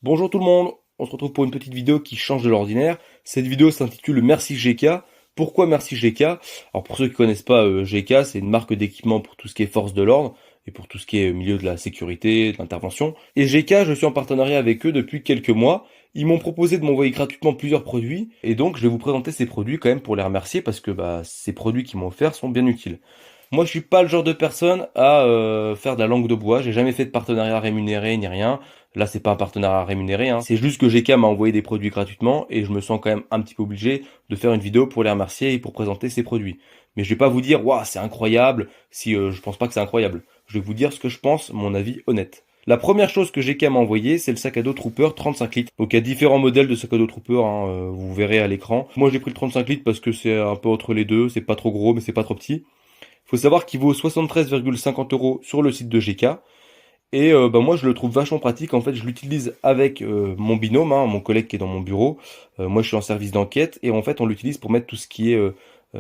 Bonjour tout le monde, on se retrouve pour une petite vidéo qui change de l'ordinaire. Cette vidéo s'intitule Merci GK. Pourquoi Merci GK? Alors pour ceux qui connaissent pas GK, c'est une marque d'équipement pour tout ce qui est force de l'ordre et pour tout ce qui est milieu de la sécurité, de l'intervention. Et GK, je suis en partenariat avec eux depuis quelques mois. Ils m'ont proposé de m'envoyer gratuitement plusieurs produits et donc je vais vous présenter ces produits quand même pour les remercier parce que ces produits qu'ils m'ont offerts sont bien utiles. Moi, je suis pas le genre de personne à faire de la langue de bois. J'ai jamais fait de partenariat rémunéré ni rien. Là, c'est pas un partenariat rémunéré, hein. C'est juste que GK m'a envoyé des produits gratuitement et je me sens quand même un petit peu obligé de faire une vidéo pour les remercier et pour présenter ces produits. Mais je vais pas vous dire, waouh, c'est incroyable, si je pense pas que c'est incroyable. Je vais vous dire ce que je pense, mon avis honnête. La première chose que GK m'a envoyé, c'est le sac à dos Trooper 35 litres. Donc il y a différents modèles de sac à dos Trooper, hein, vous verrez à l'écran. Moi j'ai pris le 35 litres parce que c'est un peu entre les deux, c'est pas trop gros mais c'est pas trop petit. Faut savoir qu'il vaut 73,50 € sur le site de GK. Et moi je le trouve vachement pratique. En fait, je l'utilise avec mon binôme, hein, mon collègue qui est dans mon bureau. Moi je suis en service d'enquête et en fait on l'utilise pour mettre tout ce qui est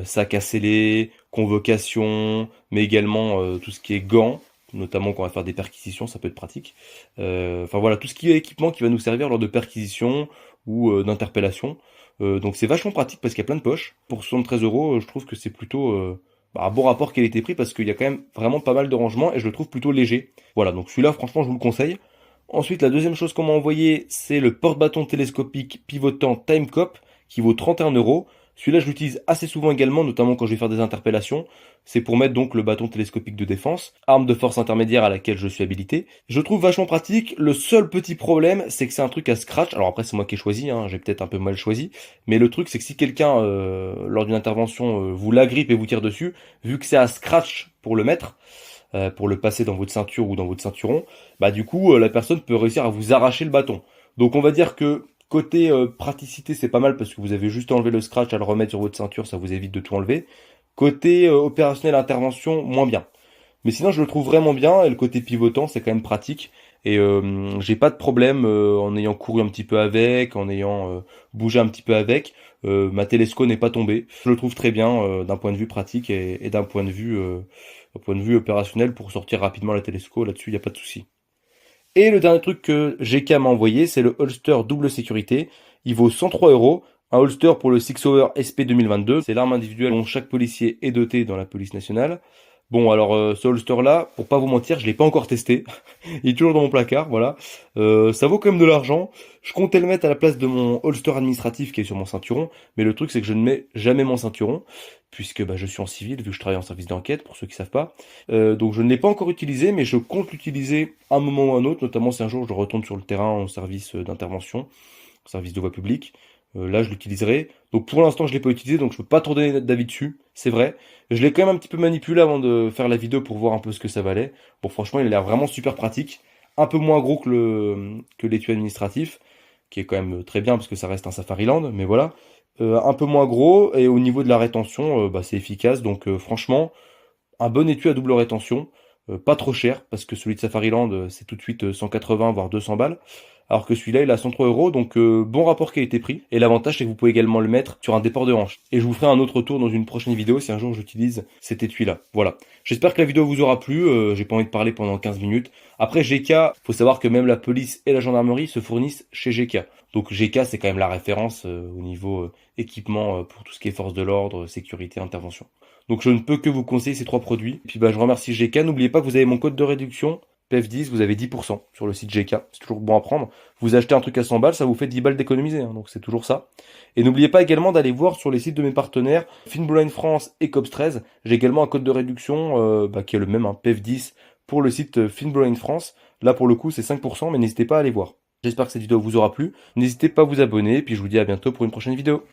sac à scellé, convocation, mais également tout ce qui est gants, notamment quand on va faire des perquisitions, ça peut être pratique. Enfin voilà, tout ce qui est équipement qui va nous servir lors de perquisitions ou d'interpellations. Donc c'est vachement pratique parce qu'il y a plein de poches. Pour 73 euros, je trouve que c'est plutôt un bon rapport qualité-prix parce qu'il y a quand même vraiment pas mal de rangements et je le trouve plutôt léger. Voilà, donc celui-là, franchement, je vous le conseille. Ensuite, la deuxième chose qu'on m'a envoyé, c'est le porte-bâton télescopique pivotant Timecop qui vaut 31 €. Celui-là, je l'utilise assez souvent également, notamment quand je vais faire des interpellations. C'est pour mettre donc le bâton télescopique de défense, arme de force intermédiaire à laquelle je suis habilité. Je trouve vachement pratique. Le seul petit problème, c'est que c'est un truc à scratch. Alors après, c'est moi qui ai choisi, hein, j'ai peut-être un peu mal choisi. Mais le truc, c'est que si quelqu'un, lors d'une intervention, vous l'agrippe et vous tire dessus, vu que c'est à scratch pour le mettre, pour le passer dans votre ceinture ou dans votre ceinturon, bah du coup, la personne peut réussir à vous arracher le bâton. Donc on va dire que côté praticité, c'est pas mal parce que vous avez juste enlevé le scratch à le remettre sur votre ceinture, ça vous évite de tout enlever. Côté opérationnel intervention, moins bien. Mais sinon, je le trouve vraiment bien et le côté pivotant, c'est quand même pratique. Et j'ai pas de problème en ayant couru un petit peu avec, en ayant bougé un petit peu avec. Ma télesco n'est pas tombée. Je le trouve très bien d'un point de vue pratique et d'un point de vue opérationnel pour sortir rapidement la télesco. Là-dessus, il n'y a pas de souci. Et le dernier truc que GK m'a envoyé, c'est le holster double sécurité. Il vaut 103 €. Un holster pour le Six Hour SP 2022. C'est l'arme individuelle dont chaque policier est doté dans la police nationale. Bon, alors ce holster-là, pour pas vous mentir, je l'ai pas encore testé. Il est toujours dans mon placard, voilà. Ça vaut quand même de l'argent. Je comptais le mettre à la place de mon holster administratif qui est sur mon ceinturon, mais le truc c'est que je ne mets jamais mon ceinturon, puisque je suis en civil, vu que je travaille en service d'enquête, pour ceux qui savent pas. Donc je ne l'ai pas encore utilisé, mais je compte l'utiliser un moment ou un autre, notamment si un jour je retourne sur le terrain en service d'intervention, en service de voie publique. Là, je l'utiliserai. Donc pour l'instant, je l'ai pas utilisé, donc je peux pas trop donner d'avis dessus, c'est vrai. Je l'ai quand même un petit peu manipulé avant de faire la vidéo pour voir un peu ce que ça valait. Bon, franchement, il a l'air vraiment super pratique. Un peu moins gros que l'étui administratif, qui est quand même très bien parce que ça reste un Safariland, mais voilà. Un peu moins gros, et au niveau de la rétention, c'est efficace. Donc franchement, un bon étui à double rétention, pas trop cher, parce que celui de Safariland, c'est tout de suite 180 voire 200 balles. Alors que celui-là, il a 103 €, donc bon rapport qualité-prix. Et l'avantage, c'est que vous pouvez également le mettre sur un déport de hanche. Et je vous ferai un autre tour dans une prochaine vidéo si un jour j'utilise cet étui-là. Voilà. J'espère que la vidéo vous aura plu. J'ai pas envie de parler pendant 15 minutes. Après, GK, faut savoir que même la police et la gendarmerie se fournissent chez GK. Donc GK, c'est quand même la référence au niveau équipement pour tout ce qui est force de l'ordre, sécurité, intervention. Donc je ne peux que vous conseiller ces trois produits. Et puis je remercie GK. N'oubliez pas que vous avez mon code de réduction PEF10, vous avez 10% sur le site GK. C'est toujours bon à prendre. Vous achetez un truc à 100 balles, ça vous fait 10 balles d'économiser. Hein, donc c'est toujours ça. Et n'oubliez pas également d'aller voir sur les sites de mes partenaires, Finbloline France et Cops13. J'ai également un code de réduction qui est le même, hein, PEF10 pour le site Finbloline France. Là pour le coup c'est 5%, mais n'hésitez pas à aller voir. J'espère que cette vidéo vous aura plu. N'hésitez pas à vous abonner. Et puis je vous dis à bientôt pour une prochaine vidéo.